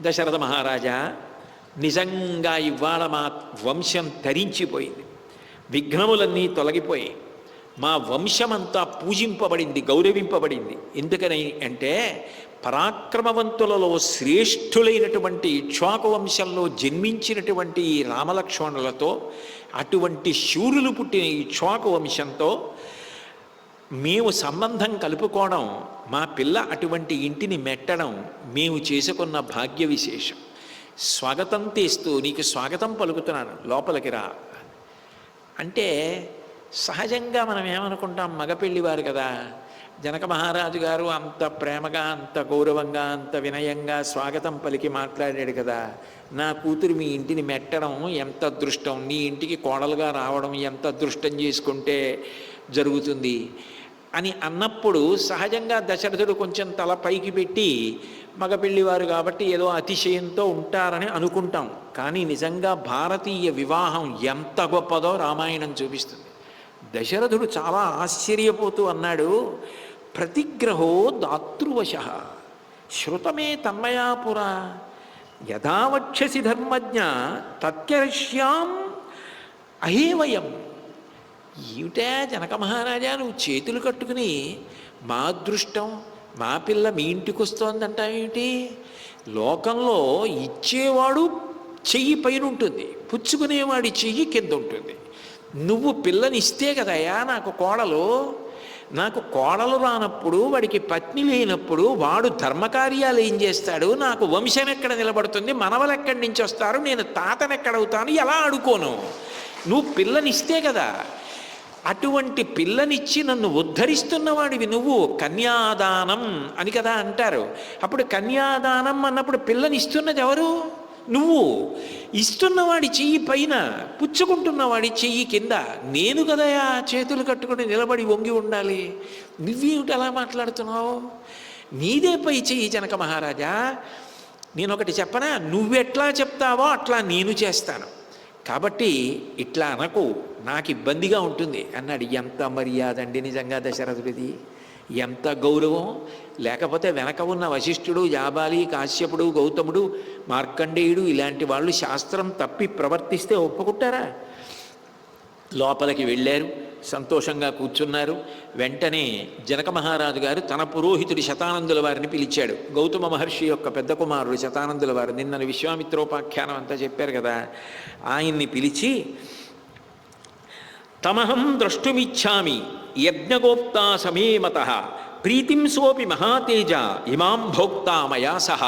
దశరథ మహారాజా, నిజంగా ఇవాళ మా వంశం తరించిపోయింది, విఘ్నములన్నీ తొలగిపోయాయి, మా వంశమంతా పూజింపబడింది, గౌరవింపబడింది. ఎందుకని అంటే పరాక్రమవంతులలో శ్రేష్ఠులైనటువంటి ఇక్ష్వాకు వంశంలో జన్మించినటువంటి ఈ రామలక్ష్మణులతో, అటువంటి శూరులు పుట్టిన ఇక్ష్వాకు వంశంతో మేము సంబంధం కలుపుకోవడం, మా పిల్ల అటువంటి ఇంటిని మెట్టడం మేము చేసుకున్న భాగ్య విశేషం. స్వాగతం తీస్తూ నీకు స్వాగతం పలుకుతున్నాను, లోపలికి రా అంటే సహజంగా మనం ఏమనుకుంటాం, మగపెళ్ళివారు కదా, జనక మహారాజు గారు అంత ప్రేమగా, అంత గౌరవంగా, అంత వినయంగా స్వాగతం పలికి మాట్లాడాడు కదా, నా కూతురు మీ ఇంటిని మెట్టడం ఎంత అదృష్టం, నీ ఇంటికి కోడలుగా రావడం ఎంత అదృష్టం చేసుకుంటే జరుగుతుంది అని అన్నప్పుడు సహజంగా దశరథుడు కొంచెం తల పైకి పెట్టి, మగపెళ్ళివారు కాబట్టి ఏదో అతిశయంతో ఉంటారని అనుకుంటాం. కానీ నిజంగా భారతీయ వివాహం ఎంత గొప్పదో రామాయణం చూపిస్తుంది. దశరథుడు చాలా ఆశ్చర్యపోతూ అన్నాడు, ప్రతిగ్రహో దాతృవశ శ్రుతమే తన్మయాపుర యథావక్షసి ధర్మజ్ఞ తత్యరష్యాం అహేవయం. ఏమిటా జనక మహారాజా, నువ్వు చేతులు కట్టుకుని మా అదృష్టం, మా పిల్ల మీ ఇంటికి వస్తోందంటావేమిటి? లోకంలో ఇచ్చేవాడు చెయ్యి పైన ఉంటుంది, పుచ్చుకునేవాడి చెయ్యి కింద ఉంటుంది. నువ్వు పిల్లనిస్తే కదయా నాకు కోడలు. నాకు కోడలు రానప్పుడు, వాడికి పత్ని లేనప్పుడు వాడు ధర్మకార్యాలు ఏం చేస్తాడు? నాకు వంశం ఎక్కడ నిలబడుతుంది? మనవలు ఎక్కడి నుంచి వస్తారు? నేను తాతనెక్కడవుతాను? ఎలా ఆడుకోను? నువ్వు పిల్లనిస్తే కదా. అటువంటి పిల్లనిచ్చి నన్ను ఉద్ధరిస్తున్నవాడివి నువ్వు. కన్యాదానం అని కదా అంటారు. అప్పుడు కన్యాదానం అన్నప్పుడు పిల్లనిస్తున్నది ఎవరు? నువ్వు. ఇస్తున్నవాడి చెయ్యి పైన, పుచ్చుకుంటున్నవాడి చెయ్యి కింద. నేను కదయా చేతులు కట్టుకుని నిలబడి వంగి ఉండాలి. నువ్వేమిటి అలా మాట్లాడుతున్నావు? నీదే పై చెయ్యి జనక మహారాజా. నేను ఒకటి చెప్పనా, నువ్వెట్లా చెప్తావో అట్లా నేను చేస్తాను. కాబట్టి ఇట్లా అనకు, నాకు ఇబ్బందిగా ఉంటుంది అన్నాడు. ఎంత మర్యాద అండి నిజంగా దశరథుడిది, ఎంత గౌరవం! లేకపోతే వెనక ఉన్న వశిష్ఠుడు, జాబాలి, కాశ్యపుడు, గౌతముడు, మార్కండేయుడు ఇలాంటి వాళ్ళు శాస్త్రం తప్పి ప్రవర్తిస్తే ఒప్పుకుంటారా? లోపలికి వెళ్ళారు, సంతోషంగా కూర్చున్నారు. వెంటనే జనక మహారాజు గారు తన పురోహితుడి శతానందుల వారిని పిలిచాడు. గౌతమ మహర్షి యొక్క పెద్ద కుమారుడు శతానందుల వారు, నిన్న విశ్వామిత్రోపాఖ్యానం అంతా చెప్పారు కదా, ఆయన్ని పిలిచి, తమహం ద్రష్టుమిచ్చామి యజ్ఞగోప్తా సమేమతః ప్రీతిం సోపి మహాతేజ ఇమాం భోక్తా మయా సహ